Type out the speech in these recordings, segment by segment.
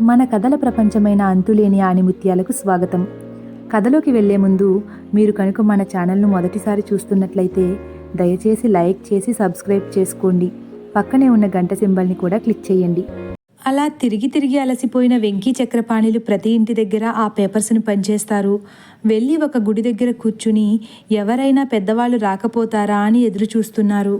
మన కథల ప్రపంచమైన అంతులేని ఆణిముత్యాలకు స్వాగతం. కథలోకి వెళ్లే ముందు మీరు కనుక మన ఛానల్ను మొదటిసారి చూస్తున్నట్లయితే దయచేసి లైక్ చేసి సబ్స్క్రైబ్ చేసుకోండి. పక్కనే ఉన్న గంట సింబల్ని కూడా క్లిక్ చేయండి. అలా తిరిగి అలసిపోయిన వెంకీ చక్రపాణిలు ప్రతి ఇంటి దగ్గర ఆ పేపర్స్ని పనిచేస్తారు. వెళ్ళి ఒక గుడి దగ్గర కూర్చుని ఎవరైనా పెద్దవాళ్ళు రాకపోతారా అని ఎదురు చూస్తున్నారు.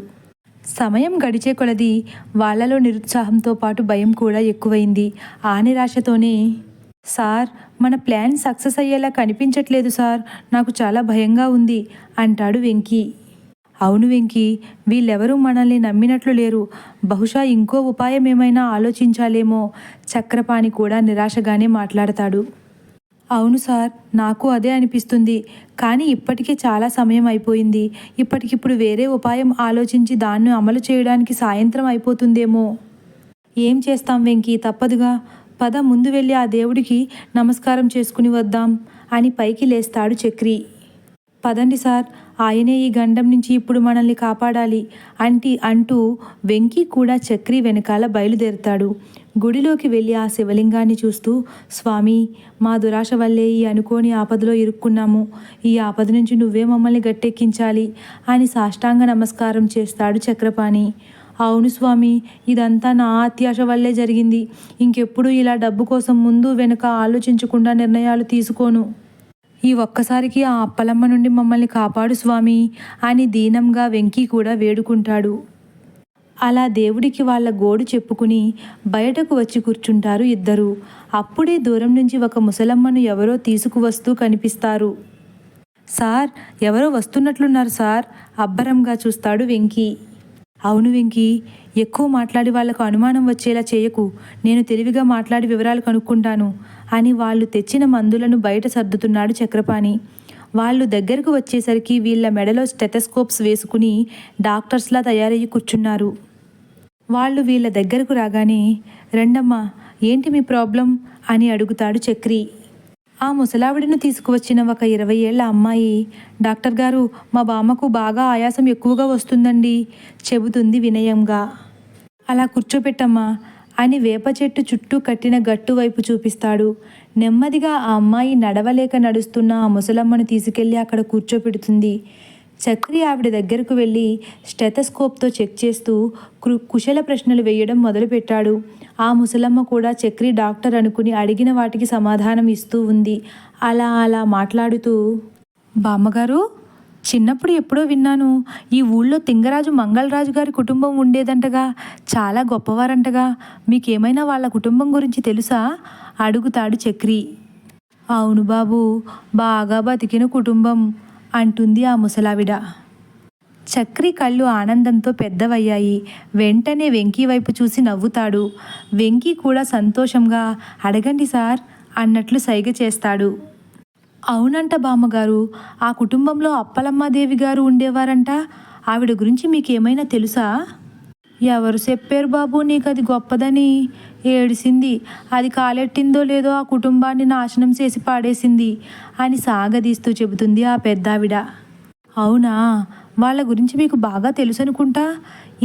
సమయం గడిచే కొలది వాళ్ళలో నిరుత్సాహంతో పాటు భయం కూడా ఎక్కువైంది. ఆ నిరాశతోనే, సార్, మన ప్లాన్ సక్సెస్ అయ్యేలా కనిపించట్లేదు సార్, నాకు చాలా భయంగా ఉంది అంటాడు వెంకీ. అవును వెంకీ, వీళ్ళెవరూ మనల్ని నమ్మినట్లు లేరు. బహుశా ఇంకో ఉపాయం ఏమైనా ఆలోచించాలేమో. చక్రపాణి కూడా నిరాశగానే మాట్లాడతాడు. అవును సార్, నాకు అదే అనిపిస్తుంది. కానీ ఇప్పటికే చాలా సమయం అయిపోయింది. ఇప్పటికిప్పుడు వేరే ఉపాయం ఆలోచించి దాన్ని అమలు చేయడానికి సాయంత్రం అయిపోతుందేమో. ఏం చేస్తాం వెంకీ, తప్పదుగా. పద, ముందు వెళ్ళి ఆ దేవుడికి నమస్కారం చేసుకుని వద్దాం అని పైకి లేస్తాడు చక్రి. పదండి సార్, ఆయనే ఈ గండం నుంచి ఇప్పుడు మనల్ని కాపాడాలి అంటూ వెంకీ కూడా చక్రి వెనకాల బయలుదేరుతాడు. గుడిలోకి వెళ్ళి ఆ శివలింగాన్ని చూస్తూ, స్వామి, మా దురాశ వల్లే ఈ అనుకోని ఆపదలో ఇరుక్కున్నాము. ఈ ఆపద నుంచి నువ్వే మమ్మల్ని గట్టెక్కించాలి అని సాష్టాంగ నమస్కారం చేస్తాడు చక్రపాణి. అవును స్వామి, ఇదంతా నా అత్యాశ వల్లే జరిగింది. ఇంకెప్పుడు ఇలా డబ్బు కోసం ముందు వెనుక ఆలోచించకుండా నిర్ణయాలు తీసుకోను. ఈ ఒక్కసారికి ఆ అప్పలమ్మ నుండి మమ్మల్ని కాపాడు స్వామి అని దీనంగా వెంకీ కూడా వేడుకుంటాడు. అలా దేవుడికి వాళ్ళ గోడు చెప్పుకుని బయటకు వచ్చి కూర్చుంటారు ఇద్దరు. అప్పుడే దూరం నుంచి ఒక ముసలమ్మను ఎవరో తీసుకువస్తూ కనిపిస్తారు. సార్, ఎవరో వస్తున్నట్లున్నారు సార్, అబ్బరంగా చూస్తాడు వెంకీ. అవును వెంకీ, ఎక్కువ మాట్లాడి వాళ్లకు అనుమానం వచ్చేలా చేయకు. నేను తెలివిగా మాట్లాడి వివరాలు కనుక్కుంటాను అని వాళ్ళు తెచ్చిన మందులను బయట సర్దుతున్నాడు చక్రపాణి. వాళ్ళు దగ్గరకు వచ్చేసరికి వీళ్ళ మెడలో స్టెథోస్కోప్స్ వేసుకుని డాక్టర్స్లా తయారయ్యి కూర్చున్నారు. వాళ్ళు వీళ్ళ దగ్గరకు రాగానే, రండమ్మా, ఏంటి మీ ప్రాబ్లం అని అడుగుతాడు చక్రి. ఆ ముసలావిడను తీసుకువచ్చిన ఒక 20 ఏళ్ల అమ్మాయి, డాక్టర్ గారు, మా బామ్మకు బాగా ఆయాసం ఎక్కువగా వస్తుందండి చెబుతుంది వినయంగా. అలా కూర్చోపెట్టమ్మా అని వేప చెట్టు చుట్టూ కట్టిన గట్టు వైపు చూపిస్తాడు. నెమ్మదిగా ఆ అమ్మాయి నడవలేక నడుస్తున్న ఆ ముసలమ్మను తీసుకెళ్లి అక్కడ కూర్చోపెడుతుంది. చక్రి ఆవిడ దగ్గరకు వెళ్ళి స్టెథోస్కోప్తో చెక్ చేస్తూ కుశల ప్రశ్నలు వేయడం మొదలుపెట్టాడు. ఆ ముసలమ్మ కూడా చక్రి డాక్టర్ అనుకుని అడిగిన వాటికి సమాధానం ఇస్తూ ఉంది. అలా మాట్లాడుతూ, బామ్మగారు, చిన్నప్పుడు ఎప్పుడో విన్నాను, ఈ ఊళ్ళో తింగరాజు మంగళరాజు గారి కుటుంబం ఉండేదంటగా, చాలా గొప్పవారంటగా. మీకేమైనా వాళ్ళ కుటుంబం గురించి తెలుసా అడుగుతాడు చక్రి. అవును బాబు, బాగా బతికిన కుటుంబం అంటుంది ఆ ముసలావిడ. చక్రి కళ్ళు ఆనందంతో పెద్దవయ్యాయి. వెంటనే వెంకీ వైపు చూసి నవ్వుతాడు. వెంకీ కూడా సంతోషంగా, అడగండి సార్ అన్నట్లు సైగ చేస్తాడు. అవునంట బామ్మగారు, ఆ కుటుంబంలో అప్పలమ్మాదేవి గారు ఉండేవారంట. ఆవిడ గురించి మీకేమైనా తెలుసా? ఎవరు చెప్పారు బాబు నీకు అది గొప్పదని? ఏడిసింది. అది కాలెట్టిందో లేదో ఆ కుటుంబాన్ని నాశనం చేసి పాడేసింది అని సాగదీస్తూ చెబుతుంది ఆ పెద్దావిడ. అవునా, వాళ్ళ గురించి మీకు బాగా తెలుసు అనుకుంటా.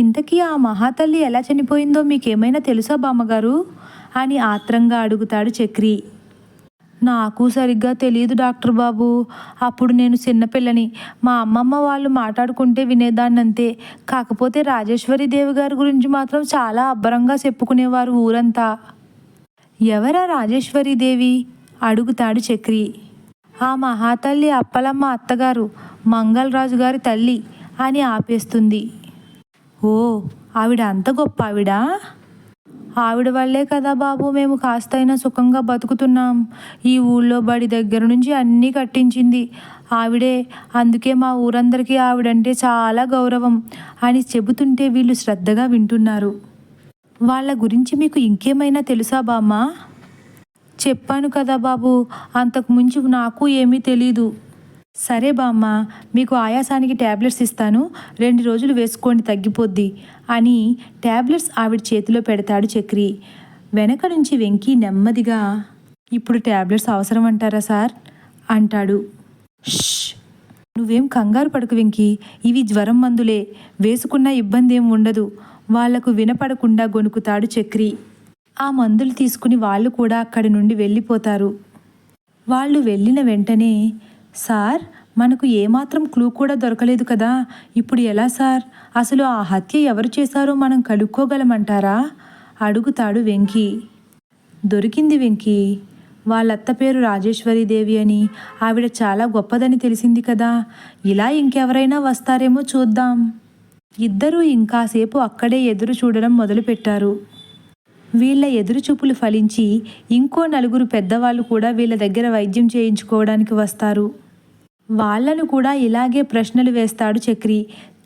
ఇంతకీ ఆ మహాతల్లి ఎలా చనిపోయిందో మీకేమైనా తెలుసా బామ్మగారు అని ఆత్రంగా అడుగుతాడు చక్రి. నాకు సరిగ్గా తెలియదు డాక్టర్ బాబు. అప్పుడు నేను చిన్నపిల్లని. మా అమ్మమ్మ వాళ్ళు మాట్లాడుకుంటే వినేదాన్నంతే. కాకపోతే రాజేశ్వరి దేవి గారి గురించి మాత్రం చాలా అబ్బరంగా చెప్పుకునేవారు ఊరంతా. ఎవరా రాజేశ్వరి దేవి అడుగుతాడు చక్రి. ఆ మహాతల్లి అప్పలమ్మ అత్తగారు, మంగళరాజు గారి తల్లి అని ఆపేస్తుంది. ఓ, ఆవిడ అంత గొప్ప ఆవిడ? ఆవిడ వల్లే కదా బాబు మేము కాస్తైనా సుఖంగా బతుకుతున్నాం. ఈ ఊళ్ళో బడి దగ్గర నుంచి అన్నీ కట్టించింది ఆవిడే. అందుకే మా ఊరందరికీ ఆవిడంటే చాలా గౌరవం అని చెబుతుంటే వీళ్ళు శ్రద్ధగా వింటున్నారు. వాళ్ళ గురించి మీకు ఇంకేమైనా తెలుసా బామ్మ? చెప్పాను కదా బాబు, అంతకు మించి నాకు ఏమీ తెలీదు. సరే బామ్మ, మీకు ఆయాసానికి ట్యాబ్లెట్స్ ఇస్తాను, 2 రోజులు వేసుకోండి, తగ్గిపోద్ది అని ట్యాబ్లెట్స్ ఆవిడ చేతిలో పెడతాడు చక్రి. వెనక నుంచి వెంకీ నెమ్మదిగా, ఇప్పుడు ట్యాబ్లెట్స్ అవసరం అంటారా సార్ అంటాడు. ష్, నువ్వేం కంగారు పడకు వెంకీ, ఇవి జ్వరం మందులే, వేసుకున్న ఇబ్బంది ఏం ఉండదు వాళ్లకు వినపడకుండా గొణుకుతాడు చక్రి. ఆ మందులు తీసుకుని వాళ్ళు కూడా అక్కడి నుండి వెళ్ళిపోతారు. వాళ్ళు వెళ్ళిన వెంటనే, సార్ మనకు ఏమాత్రం క్లూ కూడా దొరకలేదు కదా, ఇప్పుడు ఎలా సార్? అసలు ఆ హత్య ఎవరు చేశారో మనం కనుక్కోగలమంటారా? అడుగుతాడు వెంకీ. దొరికింది వెంకీ. వాళ్ళత్త పేరు రాజేశ్వరీదేవి అని, ఆవిడ చాలా గొప్పదని తెలిసింది కదా. ఇలా ఇంకెవరైనా వస్తారేమో చూద్దాం. ఇద్దరూ ఇంకాసేపు అక్కడే ఎదురు చూడడం మొదలుపెట్టారు. వీళ్ళ ఎదురుచూపులు ఫలించి ఇంకో నలుగురు పెద్దవాళ్ళు కూడా వీళ్ళ దగ్గర వైద్యం చేయించుకోవడానికి వస్తారు. వాళ్లను కూడా ఇలాగే ప్రశ్నలు వేస్తాడు చక్రి.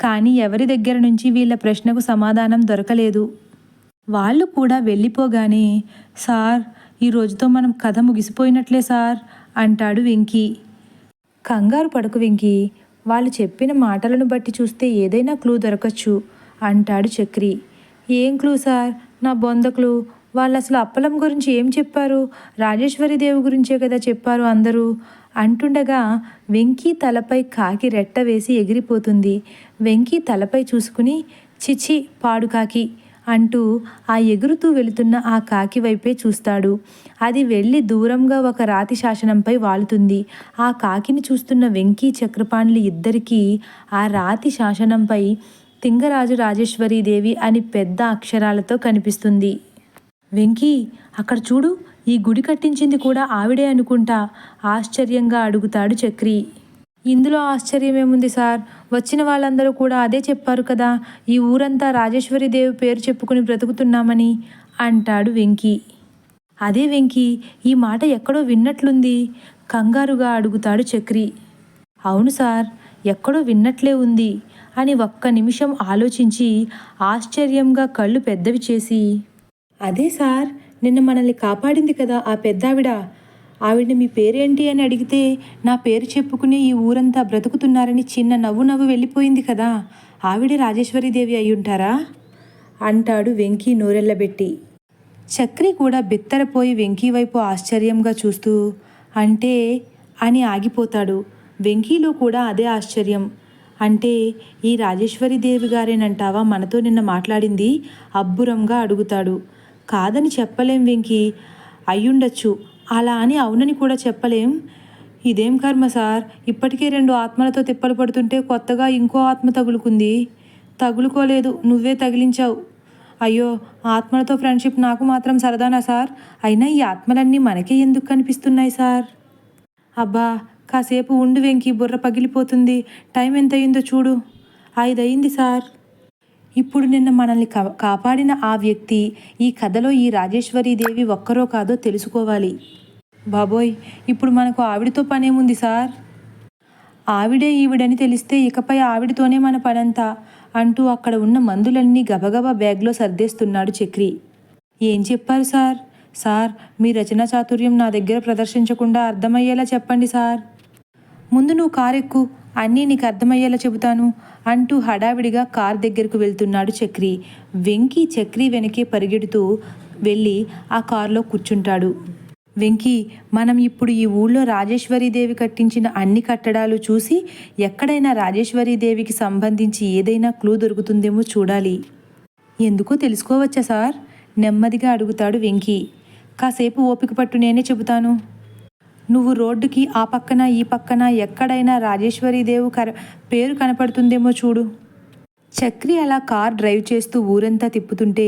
కానీ ఎవరి దగ్గర నుంచి వీళ్ళ ప్రశ్నకు సమాధానం దొరకలేదు. వాళ్ళు కూడా వెళ్ళిపోగానే, సార్ ఈ రోజుతో మనం కథ ముగిసిపోయినట్లే సార్ అంటాడు వెంకీ. కంగారు పడకు వెంకీ, వాళ్ళు చెప్పిన మాటలను బట్టి చూస్తే ఏదైనా క్లూ దొరకచ్చు అంటాడు చక్రి. ఏం క్లూ సార్? నా బొంద క్లూ. వాళ్ళు అసలు అప్పలం గురించి ఏం చెప్పారు? రాజేశ్వరీదేవి గురించే కదా చెప్పారు అందరూ అంటుండగా వెంకీ తలపై కాకి రెట్ట వేసి ఎగిరిపోతుంది. వెంకీ తలపై చూసుకుని, చిచి పాడు కాకి అంటూ ఆ ఎగురుతూ వెళుతున్న ఆ కాకి వైపే చూస్తాడు. అది వెళ్ళి దూరంగా ఒక రాతి శాసనంపై వాలుతుంది. ఆ కాకిని చూస్తున్న వెంకీ చక్రపాణులు ఇద్దరికీ ఆ రాతి శాసనంపై తింగరాజు రాజేశ్వరీదేవి అని పెద్ద అక్షరాలతో కనిపిస్తుంది. వెంకీ అక్కడ చూడు, ఈ గుడి కట్టించింది కూడా ఆవిడే అనుకుంటా ఆశ్చర్యంగా అడుగుతాడు చక్రి. ఇందులో ఆశ్చర్యమేముంది సార్? వచ్చిన వాళ్ళందరూ కూడా అదే చెప్పారు కదా, ఈ ఊరంతా రాజేశ్వరీదేవి పేరు చెప్పుకుని బ్రతుకుతున్నామని అంటాడు వెంకీ. అదే వెంకీ, ఈ మాట ఎక్కడో విన్నట్లుంది కంగారుగా అడుగుతాడు చక్రి. అవును సార్, ఎక్కడో విన్నట్లే ఉంది అని ఒక్క నిమిషం ఆలోచించి ఆశ్చర్యంగా కళ్ళు పెద్దవి చేసి, అదే సార్, నిన్న మనల్ని కాపాడింది కదా ఆ పెద్దావిడ, ఆవిడని మీ పేరేంటి అని అడిగితే నా పేరు చెప్పుకుని ఈ ఊరంతా బ్రతుకుతున్నారని చిన్న నవ్వు వెళ్ళిపోయింది కదా, ఆవిడే రాజేశ్వరీదేవి అయ్యుంటారా అంటాడు వెంకీ నోరెళ్ళబెట్టి. చక్రి కూడా బిత్తరపోయి వెంకీ వైపు ఆశ్చర్యంగా చూస్తూ అంటే అని ఆగిపోతాడు. వెంకీలో కూడా అదే ఆశ్చర్యం. అంటే ఈ రాజేశ్వరీదేవి గారేనంటావా మనతో నిన్న మాట్లాడింది అబ్బురంగా అడుగుతాడు. కాదని చెప్పలేం వెంకీ, అయ్యుండొచ్చు, అలా అని అవునని కూడా చెప్పలేం. ఇదేం కర్మ సార్, ఇప్పటికే 2 ఆత్మలతో తిప్పలు పడుతుంటే కొత్తగా ఇంకో ఆత్మ తగులుకుంది. తగులుకోలేదు, నువ్వే తగిలించావు. అయ్యో, ఆత్మలతో ఫ్రెండ్షిప్ నాకు మాత్రం సరదానా సార్? అయినా ఈ ఆత్మలన్నీ మనకే ఎందుకు కనిపిస్తున్నాయి సార్? అబ్బా కాసేపు ఉండు వెంకీ, బుర్ర పగిలిపోతుంది. టైం ఎంత అయిందో చూడు. 5 అయింది సార్. ఇప్పుడు నిన్న మనల్ని కాపాడిన ఆ వ్యక్తి ఈ కథలో ఈ రాజేశ్వరీదేవి ఒక్కరో కాదో తెలుసుకోవాలి. బాబోయ్, ఇప్పుడు మనకు ఆవిడతో పనేముంది సార్? ఆవిడే ఈవిడని తెలిస్తే ఇకపై ఆవిడతోనే మన పనంతా అంటూ అక్కడ ఉన్న మందులన్నీ గబగబా బ్యాగ్లో సర్దేస్తున్నాడు చక్రి. ఏం చెప్పారు సార్? సార్ మీ రచనా చాతుర్యం నా దగ్గర ప్రదర్శించకుండా అర్థమయ్యేలా చెప్పండి సార్. ముందు నువ్వు కారెక్కు, అన్నీ నీకు అర్థమయ్యేలా చెబుతాను అంటూ హడావిడిగా కార్ దగ్గరకు వెళ్తున్నాడు చక్రి. వెంకీ చక్రి వెనకే పరిగెడుతూ వెళ్ళి ఆ కారులో కూర్చుంటాడు. వెంకీ, మనం ఇప్పుడు ఈ ఊళ్ళో రాజేశ్వరీదేవి కట్టించిన అన్ని కట్టడాలు చూసి ఎక్కడైనా రాజేశ్వరీదేవికి సంబంధించి ఏదైనా క్లూ దొరుకుతుందేమో చూడాలి. ఎందుకో తెలుసుకోవచ్చా సార్? నెమ్మదిగా అడుగుతాడు వెంకీ. కాసేపు ఓపిక పట్టు, నేనే చెబుతాను. నువ్వు రోడ్డుకి ఆ పక్కన ఈ పక్కన ఎక్కడైనా రాజేశ్వరీదేవి పేరు కనపడుతుందేమో చూడు. చక్రి అలా కార్ డ్రైవ్ చేస్తూ ఊరంతా తిప్పుతుంటే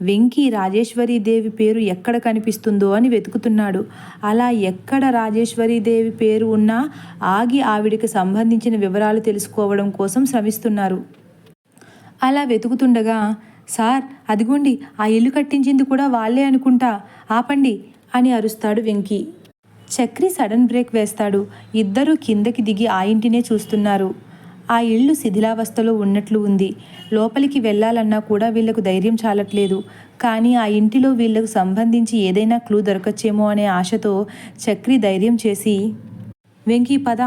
వెంకీ రాజేశ్వరీదేవి పేరు ఎక్కడ కనిపిస్తుందో అని వెతుకుతున్నాడు. అలా ఎక్కడ రాజేశ్వరీదేవి పేరు ఉన్నా ఆగి ఆవిడికి సంబంధించిన వివరాలు తెలుసుకోవడం కోసం శ్రమిస్తున్నారు. అలా వెతుకుతుండగా, సార్ అదిగోండి, ఆ ఇల్లు కట్టించింది కూడా వాళ్ళే అనుకుంటా, ఆపండి అని అరుస్తాడు వెంకీ. చక్రి సడన్ బ్రేక్ వేస్తాడు. ఇద్దరూ కిందకి దిగి ఆ ఇంటినే చూస్తున్నారు. ఆ ఇల్లు శిథిలావస్థలో ఉన్నట్లు ఉంది. లోపలికి వెళ్ళాలన్నా కూడా వీళ్లకు ధైర్యం చాలట్లేదు. కానీ ఆ ఇంటిలో వీళ్లకు సంబంధించి ఏదైనా క్లూ దొరకచ్చేమో అనే ఆశతో చక్రి ధైర్యం చేసి, వెంకీ పద,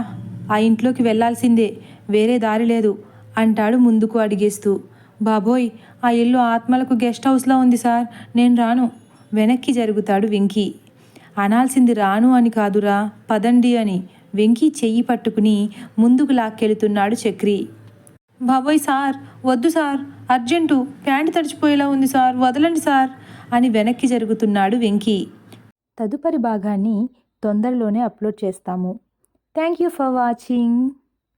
ఆ ఇంట్లోకి వెళ్లాల్సిందే, వేరే దారి లేదు అంటాడు ముందుకు అడిగేస్తూ. బాబోయ్, ఆ ఇల్లు ఆత్మలకు గెస్ట్ హౌస్లా ఉంది సార్, నేను రాను. వెనక్కి జరుగుతాడు వెంకీ. అనాల్సింది రాను అని కాదురా, పదండి అని వెంకీ చెయ్యి పట్టుకుని ముందుకు లాక్కెళుతున్నాడు చక్రి. బాబోయ్ సార్, వద్దు సార్, అర్జెంటు, ప్యాంటు తడిచిపోయేలా ఉంది సార్, వదలండి సార్ అని వెనక్కి జరుగుతున్నాడు వెంకీ. తదుపరి భాగాన్ని తొందరలోనే అప్లోడ్ చేస్తాము. Thank you for watching.